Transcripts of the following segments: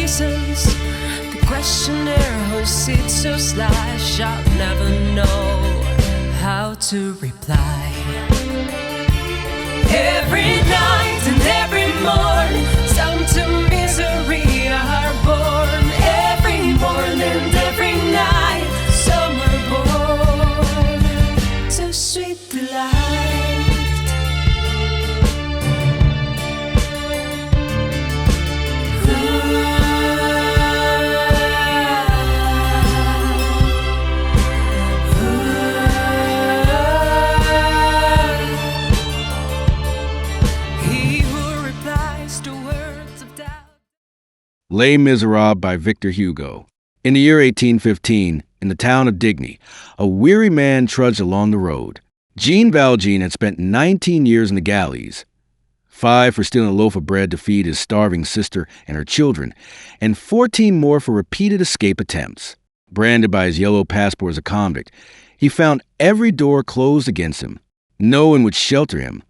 reasons. The questionnaire who sits so sly shall never know how to reply. Every night and every morning, some to misery are born. Every morning and every night, some are born to sweet delight. Les Misérables by Victor Hugo. In the year 1815, in the town of Digny, a weary man trudged along the road. Jean Valjean had spent 19 years in the galleys, 5 for stealing a loaf of bread to feed his starving sister and her children, and 14 more for repeated escape attempts. Branded by his yellow passport as a convict, he found every door closed against him. No one would shelter him.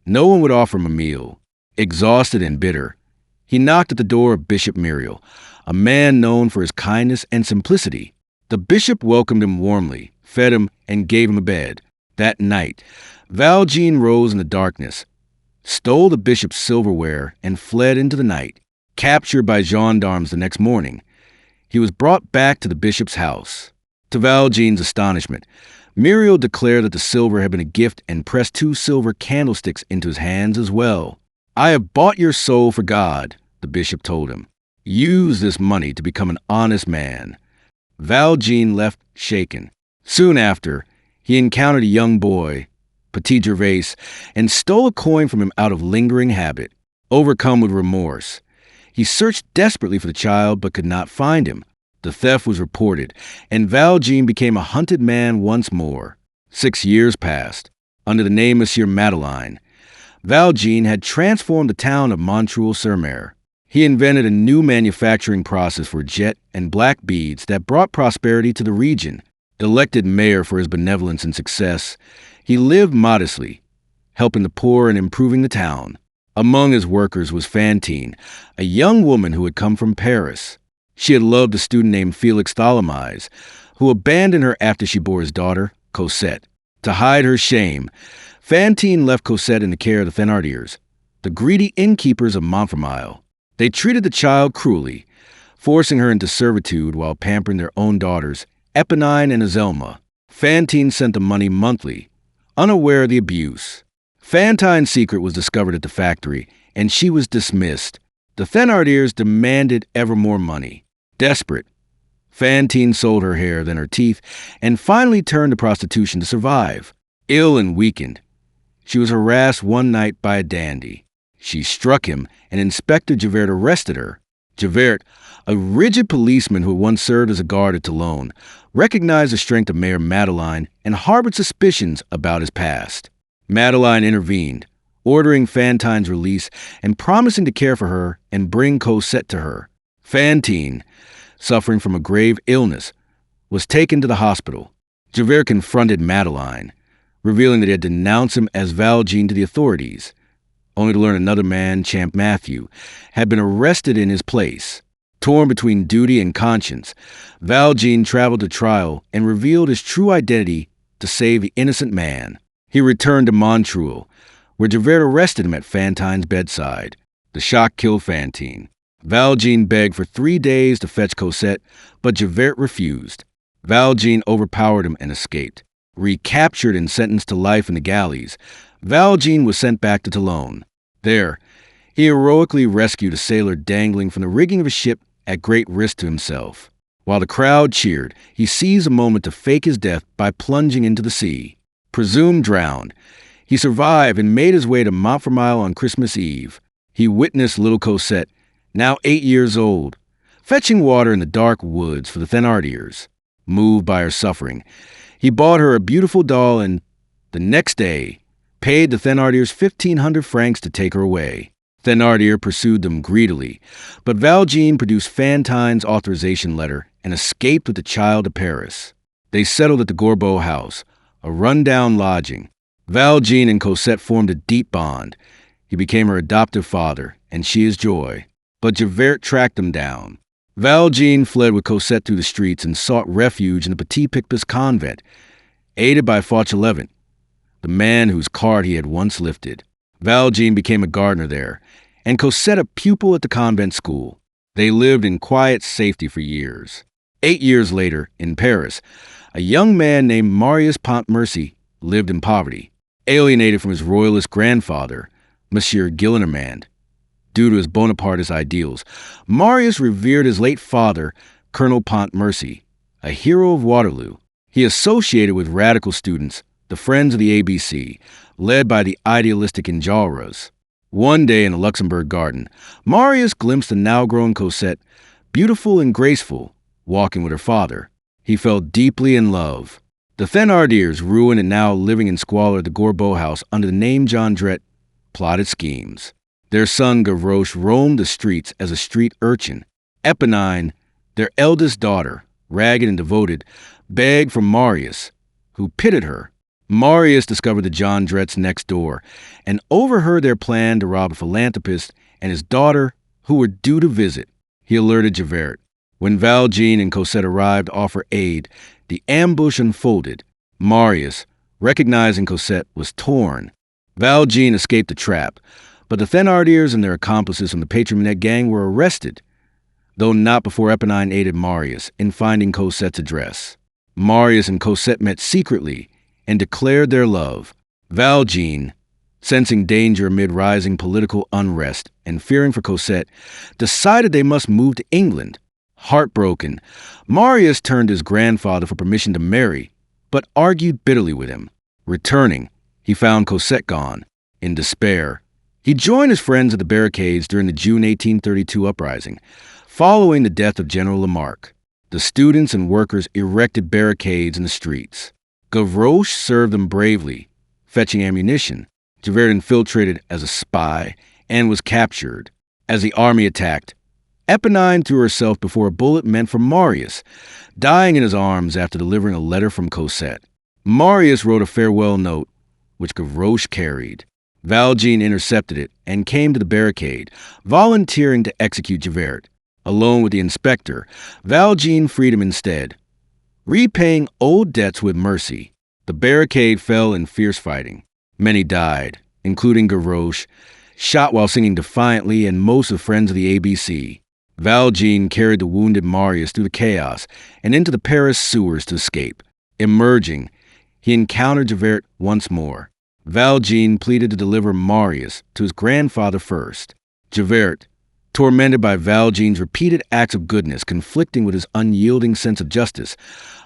No one would offer him a meal. Exhausted and bitter, he knocked at the door of Bishop Muriel, a man known for his kindness and simplicity. The bishop welcomed him warmly, fed him, and gave him a bed. That night, Valjean rose in the darkness, stole the bishop's silverware, and fled into the night. Captured by gendarmes the next morning, he was brought back to the bishop's house. To Valjean's astonishment, Muriel declared that the silver had been a gift and pressed 2 silver candlesticks into his hands as well. "I have bought your soul for God," the bishop told him. "Use this money to become an honest man." Valjean left shaken. Soon after, he encountered a young boy, Petit Gervais, and stole a coin from him out of lingering habit. Overcome with remorse, he searched desperately for the child but could not find him. The theft was reported, and Valjean became a hunted man once more. 6 years passed. Under the name Monsieur Madeleine, Valjean had transformed the town of Montreuil-sur-Mer. He invented a new manufacturing process for jet and black beads that brought prosperity to the region. Elected mayor for his benevolence and success, he lived modestly, helping the poor and improving the town. Among his workers was Fantine, a young woman who had come from Paris. She had loved a student named Felix Tholomyès, who abandoned her after she bore his daughter, Cosette. To hide her shame, Fantine left Cosette in the care of the Thénardiers, the greedy innkeepers of Montfermeil. They treated the child cruelly, forcing her into servitude while pampering their own daughters, Eponine and Azelma. Fantine sent the money monthly, unaware of the abuse. Fantine's secret was discovered at the factory, and she was dismissed. The Thénardiers demanded ever more money. Desperate, Fantine sold her hair, then her teeth, and finally turned to prostitution to survive. Ill and weakened, she was harassed one night by a dandy. She struck him, and Inspector Javert arrested her. Javert, a rigid policeman who had once served as a guard at Toulon, recognized the strength of Mayor Madeleine and harbored suspicions about his past. Madeleine intervened, ordering Fantine's release and promising to care for her and bring Cosette to her. Fantine, suffering from a grave illness, was taken to the hospital. Javert confronted Madeleine, revealing that he had denounced him as Valjean to the authorities, only to learn another man, Champ Matthew, had been arrested in his place. Torn between duty and conscience, Valjean traveled to trial and revealed his true identity to save the innocent man. He returned to Montreuil, where Javert arrested him at Fantine's bedside. The shock killed Fantine. Valjean begged for 3 days to fetch Cosette, but Javert refused. Valjean overpowered him and escaped. Recaptured and sentenced to life in the galleys, Valjean was sent back to Toulon. There, he heroically rescued a sailor dangling from the rigging of a ship at great risk to himself. While the crowd cheered, he seized a moment to fake his death by plunging into the sea. Presumed drowned, he survived and made his way to Montfermeil on Christmas Eve. He witnessed little Cosette, now 8 years old, fetching water in the dark woods for the Thénardiers. Moved by her suffering, he bought her a beautiful doll and, the next day, paid the Thénardiers 1,500 francs to take her away. Thénardier pursued them greedily, but Valjean produced Fantine's authorization letter and escaped with the child to Paris. They settled at the Gorbeau house, a run-down lodging. Valjean and Cosette formed a deep bond. He became her adoptive father, and she his joy. but Javert tracked them down. Valjean fled with Cosette through the streets and sought refuge in the Petit Picpus convent, aided by Fauchelevent, the man whose card he had once lifted. Valjean became a gardener there, and Cosette a pupil at the convent school. They lived in quiet safety for years. 8 years later, in Paris, a young man named Marius Pontmercy lived in poverty, alienated from his royalist grandfather, Monsieur Gillenormand, due to his Bonapartist ideals. Marius revered his late father, Colonel Pontmercy, a hero of Waterloo. He associated with radical students, the Friends of the ABC, led by the idealistic Enjolras. One day in the Luxembourg garden, Marius glimpsed the now-grown Cosette, beautiful and graceful, walking with her father. He fell deeply in love. The Thénardiers, ruined and now living in squalor at the Gorbeau house under the name Jondrette, plotted schemes. Their son Gavroche roamed the streets as a street urchin. Eponine, their eldest daughter, ragged and devoted, begged from Marius, who pitied her. Marius discovered the Jondrettes next door and overheard their plan to rob a philanthropist and his daughter, who were due to visit. He alerted Javert. When Valjean and Cosette arrived to offer aid, the ambush unfolded. Marius, recognizing Cosette, was torn. Valjean escaped the trap, but the Thénardiers and their accomplices from the Pétronette gang were arrested, though not before Eponine aided Marius in finding Cosette's address. Marius and Cosette met secretly and declared their love. Valjean, sensing danger amid rising political unrest and fearing for Cosette, decided they must move to England. Heartbroken, Marius turned to his grandfather for permission to marry, but argued bitterly with him. Returning, he found Cosette gone. In despair, he joined his friends at the barricades during the June 1832 uprising. Following the death of General Lamarck, the students and workers erected barricades in the streets. Gavroche served them bravely, fetching ammunition. Javert infiltrated as a spy and was captured. As the army attacked, Eponine threw herself before a bullet meant for Marius, dying in his arms after delivering a letter from Cosette. Marius wrote a farewell note, which Gavroche carried. Valjean intercepted it and came to the barricade, volunteering to execute Javert. Alone with the inspector, Valjean freed him instead, repaying old debts with mercy. The barricade fell in fierce fighting. Many died, including Gavroche, shot while singing defiantly, and most of the Friends of the ABC. Valjean carried the wounded Marius through the chaos and into the Paris sewers to escape. Emerging, he encountered Javert once more. Valjean pleaded to deliver Marius to his grandfather first. Javert, tormented by Valjean's repeated acts of goodness conflicting with his unyielding sense of justice,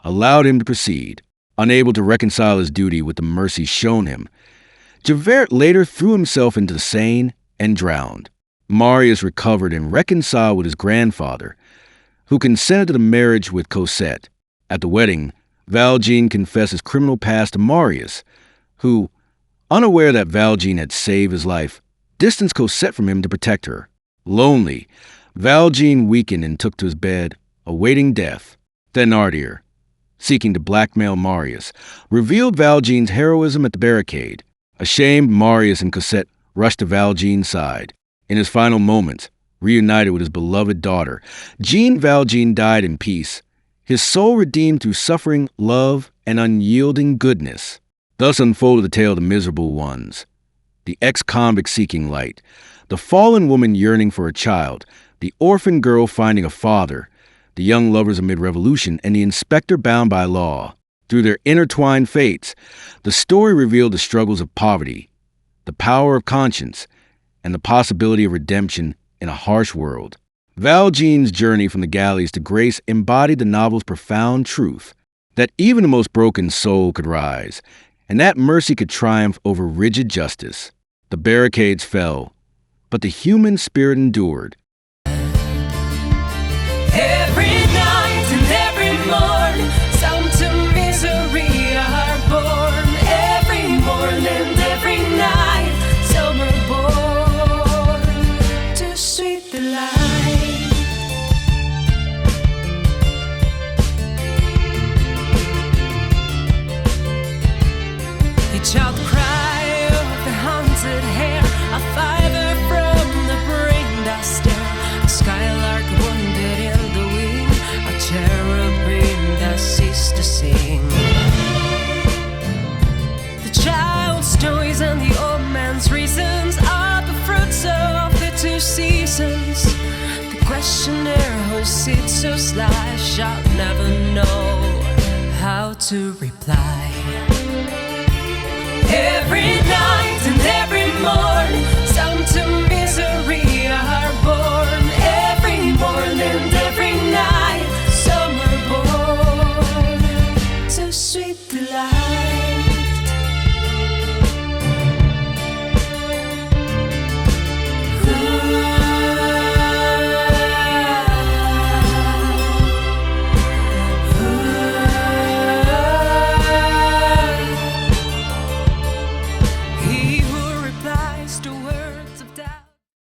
allowed him to proceed. Unable to reconcile his duty with the mercy shown him, Javert later threw himself into the Seine and drowned. Marius recovered and reconciled with his grandfather, who consented to the marriage with Cosette. At the wedding, Valjean confessed his criminal past to Marius, who, unaware that Valjean had saved his life, distanced Cosette from him to protect her. Lonely, Valjean weakened and took to his bed, awaiting death. Thénardier, seeking to blackmail Marius, revealed Valjean's heroism at the barricade. Ashamed, Marius and Cosette rushed to Valjean's side. In his final moments, reunited with his beloved daughter, Jean Valjean died in peace, his soul redeemed through suffering, love, and unyielding goodness. Thus unfolded the tale of the miserable ones, the ex-convict seeking light, the fallen woman yearning for a child, the orphan girl finding a father, the young lovers amid revolution, and the inspector bound by law. Through their intertwined fates, the story revealed the struggles of poverty, the power of conscience, and the possibility of redemption in a harsh world. Valjean's journey from the galleys to grace embodied the novel's profound truth that even the most broken soul could rise, and that mercy could triumph over rigid justice. The barricades fell, but the human spirit endured. Every night and every morn, some to misery are born. Every morn and every night, some are born to sweep the light. A child cry of the haunted hair, a fiver from the brain dust. conceit so sly shall never know how to reply. Every night and every morn, some to misery are born. Every morn and every night, some are born to sweet delight.